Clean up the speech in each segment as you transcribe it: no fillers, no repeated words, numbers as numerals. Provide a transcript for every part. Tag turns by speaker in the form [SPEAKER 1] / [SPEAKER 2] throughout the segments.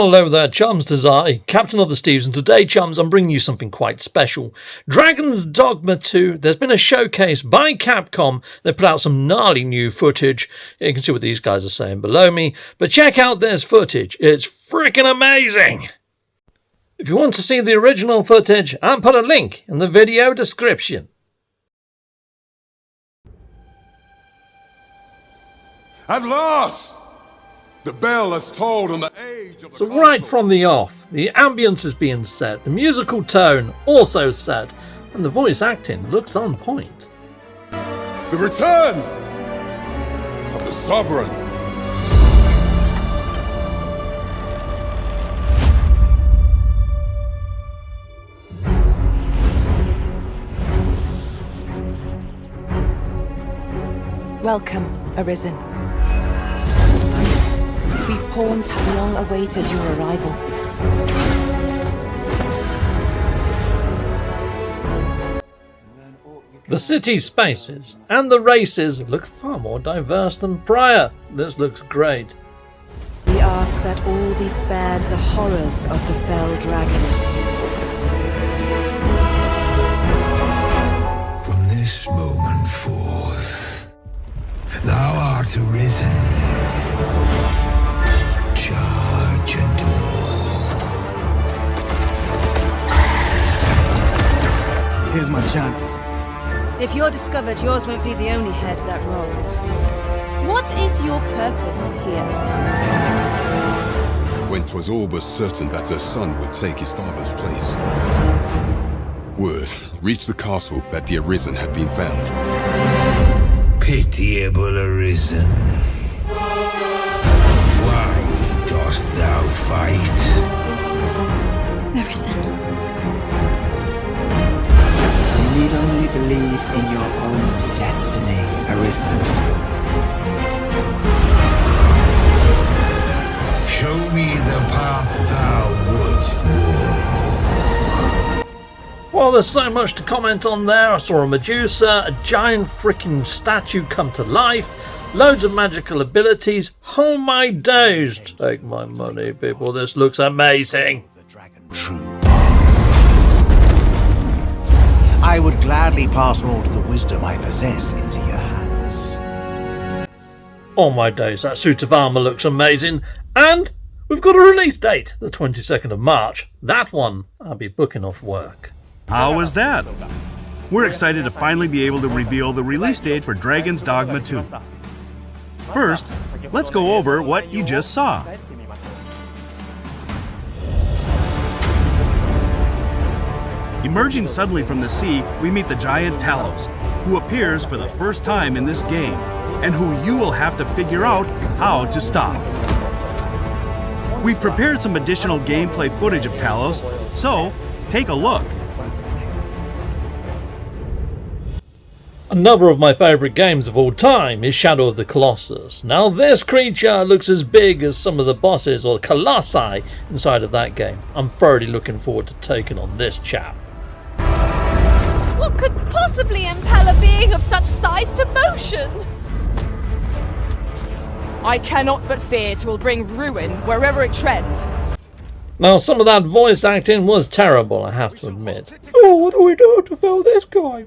[SPEAKER 1] Hello there, chums. 'Tis I, Captain of the Steves, and today, chums, I'm bringing you something quite special. Dragon's Dogma 2. There's been a showcase by Capcom. They put out some gnarly new footage. You can see what these guys are saying below me. But check out this footage. It's freaking amazing. If you want to see the original footage, I'll put a link in the video description.
[SPEAKER 2] At last! The bell has tolled on the age of the
[SPEAKER 1] So right from the off, the ambience is being set, the musical tone also set, and the voice acting looks on point.
[SPEAKER 2] The return of the Sovereign.
[SPEAKER 3] Welcome, Arisen. We pawns have long awaited your arrival.
[SPEAKER 1] The city spaces and the races look far more diverse than prior. This looks great.
[SPEAKER 3] We ask that all be spared the horrors of the fell dragon.
[SPEAKER 4] From this moment forth, thou art arisen. Charge and all.
[SPEAKER 5] Here's my chance.
[SPEAKER 6] If you're discovered, yours won't be the only head that rolls. What is your purpose here?
[SPEAKER 2] When 'twas all but certain that her son would take his father's place, word reached the castle that the Arisen had been found.
[SPEAKER 4] Pitiable Arisen. Why dost thou fight?
[SPEAKER 7] Arisen.
[SPEAKER 5] You need only believe in your own destiny, Arisen.
[SPEAKER 4] Show me the path thou wouldst walk.
[SPEAKER 1] Well, there's so much to comment on there. I saw a Medusa, a giant freaking statue come to life, loads of magical abilities. Oh my days! Take my money, people. This looks amazing.
[SPEAKER 4] True.
[SPEAKER 8] I would gladly pass all the wisdom I possess into your hands.
[SPEAKER 1] Oh my days, that suit of armour looks amazing. And we've got a release date, the 22nd of March. That one I'll be booking off work.
[SPEAKER 9] How was that? We're excited to finally be able to reveal the release date for Dragon's Dogma 2. First, let's go over what you just saw. Emerging suddenly from the sea, we meet the giant Talos, who appears for the first time in this game, and who you will have to figure out how to stop. We've prepared some additional gameplay footage of Talos, so take a look.
[SPEAKER 1] Another of my favourite games of all time is Shadow of the Colossus. Now this creature looks as big as some of the bosses or colossi inside of that game. I'm thoroughly looking forward to taking on this chap.
[SPEAKER 6] What could possibly impel a being of such size to motion?
[SPEAKER 10] I cannot but fear it will bring ruin wherever it treads.
[SPEAKER 1] Now some of that voice acting was terrible, I have to admit. Oh, what do we do to fill this guy?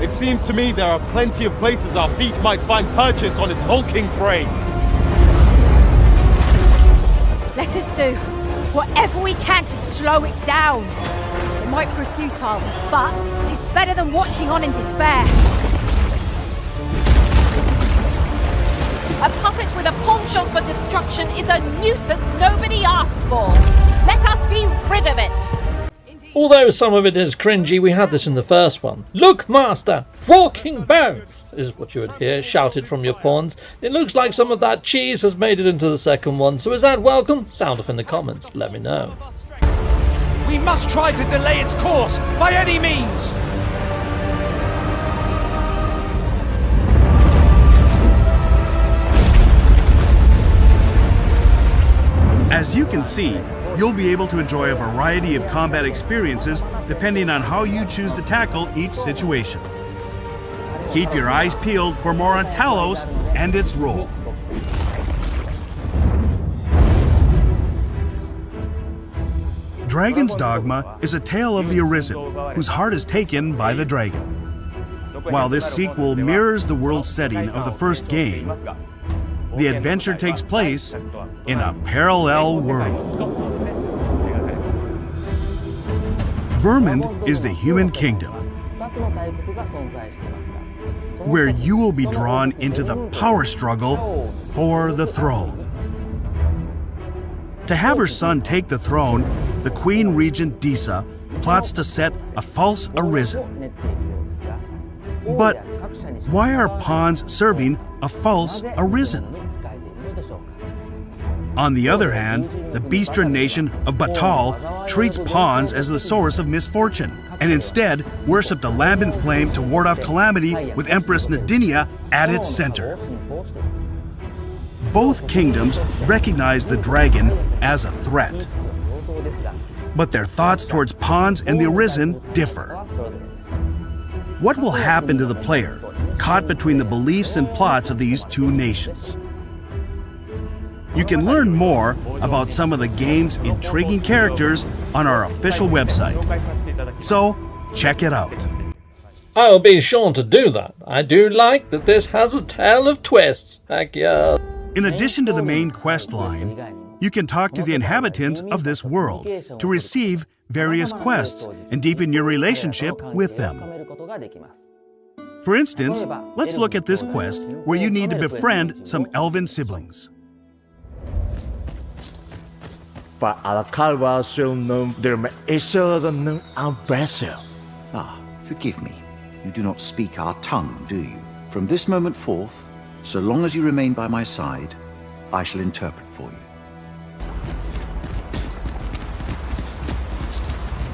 [SPEAKER 11] It seems to me there are plenty of places our feet might find purchase on its hulking frame.
[SPEAKER 10] Let us do whatever we can to slow it down. It might prove futile, but it is better than watching on in despair.
[SPEAKER 6] A puppet with a penchant for destruction is a nuisance nobody asked for. Let us be rid of it.
[SPEAKER 1] Although some of it is cringy, we had this in the first one. Look, master! Walking bones! Is what you would hear shouted from your pawns. It looks like some of that cheese has made it into the second one, so is that welcome? Sound off in the comments, let me know.
[SPEAKER 11] We must try to delay its course by any means.
[SPEAKER 9] As you can see, you'll be able to enjoy a variety of combat experiences depending on how you choose to tackle each situation. Keep your eyes peeled for more on Talos and its role. Dragon's Dogma is a tale of the Arisen, whose heart is taken by the dragon. While this sequel mirrors the world setting of the first game, the adventure takes place in a parallel world. Vermund is the human kingdom, where you will be drawn into the power struggle for the throne. To have her son take the throne, the Queen Regent Disa plots to set a false Arisen. But why are pawns serving a false Arisen? On the other hand, the Beastren nation of Batal treats pawns as the source of misfortune, and instead worship the lambent flame to ward off calamity with Empress Nadinia at its center. Both kingdoms recognize the dragon as a threat, but their thoughts towards pawns and the Arisen differ. What will happen to the player caught between the beliefs and plots of these two nations? You can learn more about some of the game's intriguing characters on our official website. So, check it out.
[SPEAKER 1] I'll be sure to do that. I do like that this has a tale of twists. Heck yeah.
[SPEAKER 9] In addition to the main quest line, you can talk to the inhabitants of this world to receive various quests and deepen your relationship with them. For instance, let's look at this quest where you need to befriend some elven siblings.
[SPEAKER 8] Forgive me. You do not speak our tongue, do you? From this moment forth, so long as you remain by my side, I shall interpret for you.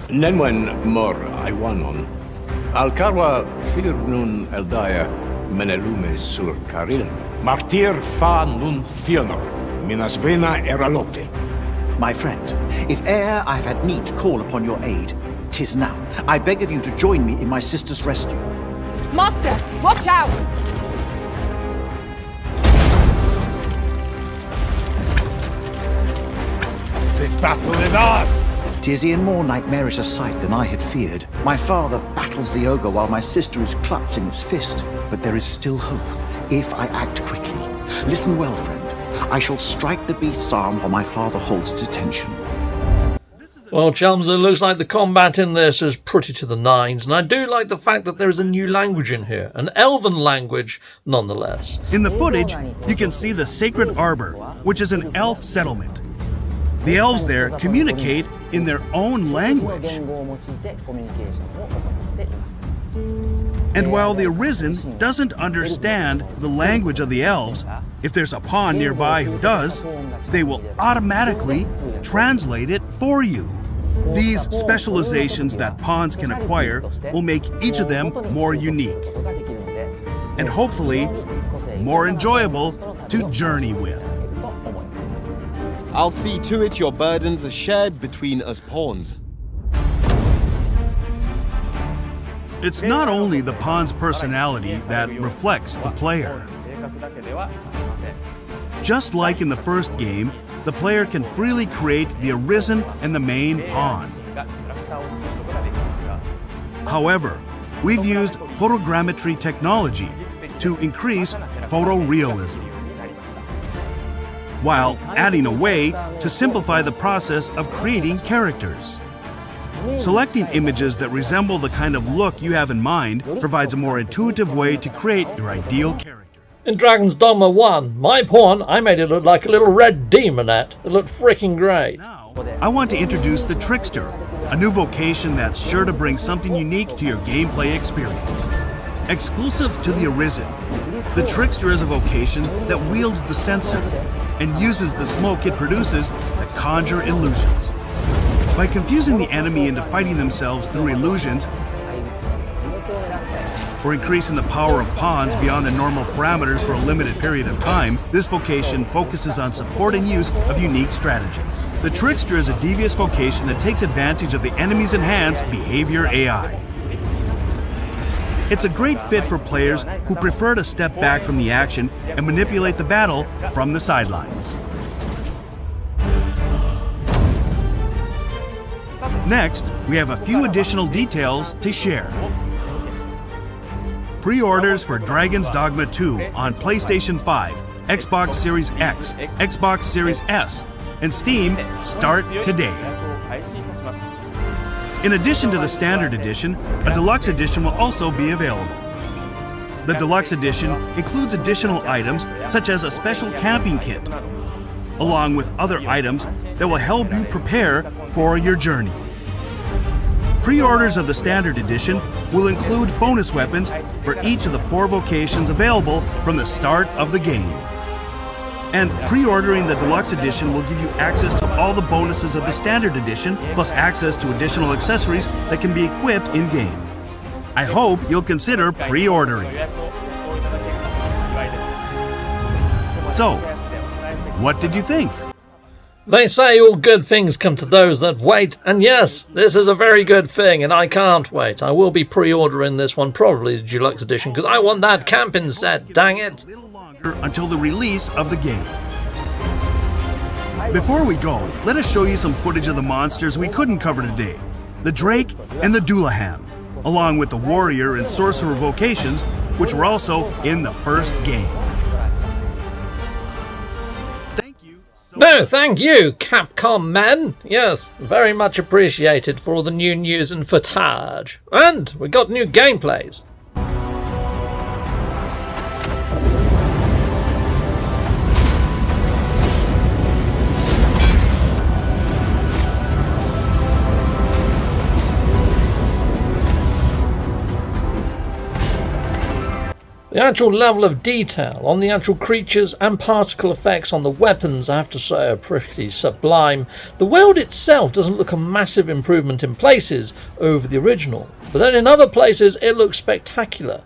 [SPEAKER 7] Nenwen mor Iwanon. Alcarwa fir nun eldaya menelume sur caril. Martir fa nun fionor. Minas vena eralote.
[SPEAKER 8] My friend, if e'er I've had need to call upon your aid, 'tis now. I beg of you to join me in my sister's rescue.
[SPEAKER 10] Master, watch out!
[SPEAKER 11] This battle is ours!
[SPEAKER 8] 'Tis e'en more nightmarish a sight than I had feared. My father battles the ogre while my sister is clutched in its fist. But there is still hope, if I act quickly. Listen well, friend. I shall strike the beast's arm while my father holds its attention.
[SPEAKER 1] Well, chums, it looks like the combat in this is pretty to the nines, and I do like the fact that there is a new language in here, an elven language nonetheless.
[SPEAKER 9] In the footage, you can see the Sacred Arbor, which is an elf settlement. The elves there communicate in their own language. And while the Arisen doesn't understand the language of the elves, if there's a pawn nearby who does, they will automatically translate it for you. These specializations that pawns can acquire will make each of them more unique, and hopefully more enjoyable to journey with.
[SPEAKER 11] I'll see to it your burdens are shared between us pawns.
[SPEAKER 9] It's not only the pawn's personality that reflects the player. Just like in the first game, the player can freely create the Arisen and the main pawn. However, we've used photogrammetry technology to increase photorealism, while adding a way to simplify the process of creating characters. Selecting images that resemble the kind of look you have in mind provides a more intuitive way to create your ideal character.
[SPEAKER 1] In Dragon's Dogma 1, my pawn, I made it look like a little red demonette. It looked freaking great.
[SPEAKER 9] Now, I want to introduce the Trickster, a new vocation that's sure to bring something unique to your gameplay experience. Exclusive to the Arisen, the Trickster is a vocation that wields the censer and uses the smoke it produces to conjure illusions. By confusing the enemy into fighting themselves through illusions, or increasing the power of pawns beyond the normal parameters for a limited period of time, this vocation focuses on support and use of unique strategies. The Trickster is a devious vocation that takes advantage of the enemy's enhanced behavior AI. It's a great fit for players who prefer to step back from the action and manipulate the battle from the sidelines. Next, we have a few additional details to share. Pre-orders for Dragon's Dogma 2 on PlayStation 5, Xbox Series X, Xbox Series S, and Steam start today. In addition to the Standard Edition, a Deluxe Edition will also be available. The Deluxe Edition includes additional items such as a special camping kit, along with other items that will help you prepare for your journey. Pre-orders of the Standard Edition will include bonus weapons for each of the 4 vocations available from the start of the game. And pre-ordering the Deluxe Edition will give you access to all the bonuses of the Standard Edition, plus access to additional accessories that can be equipped in-game. I hope you'll consider pre-ordering. So, what did you think?
[SPEAKER 1] They say all good things come to those that wait, and yes, this is a very good thing, and I can't wait. I will be pre-ordering this one, probably the Deluxe Edition, because I want that camping set, dang it.
[SPEAKER 9] Until the release of the game. Before we go, let us show you some footage of the monsters we couldn't cover today. The Drake and the Doulahan, along with the Warrior and Sorcerer vocations, which were also in the first game.
[SPEAKER 1] No, thank you, Capcom men. Yes, very much appreciated for all the new news and footage. And we got new gameplays. The actual level of detail on the actual creatures and particle effects on the weapons, I have to say, are pretty sublime. The world itself doesn't look a massive improvement in places over the original, but then in other places it looks spectacular.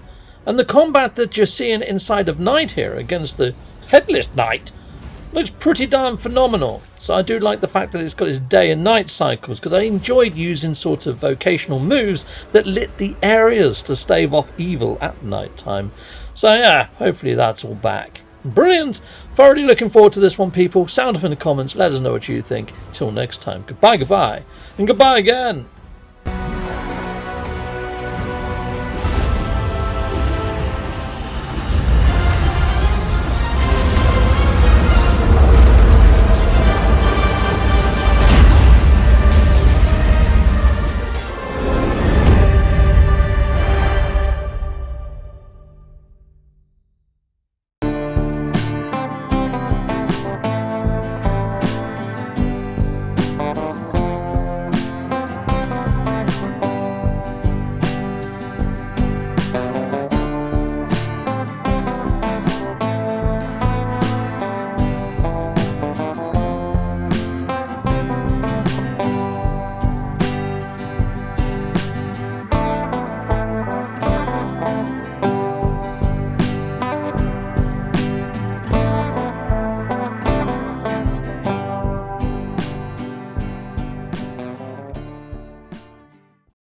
[SPEAKER 1] And the combat that you're seeing inside of Knight here against the Headless Knight looks pretty darn phenomenal. So I do like the fact that it's got its day and night cycles, because I enjoyed using sort of vocational moves that lit the areas to stave off evil at night time. So yeah, hopefully that's all back. Brilliant! Thoroughly looking forward to this one, people. Sound off in the comments, let us know what you think. Till next time, goodbye, and goodbye again!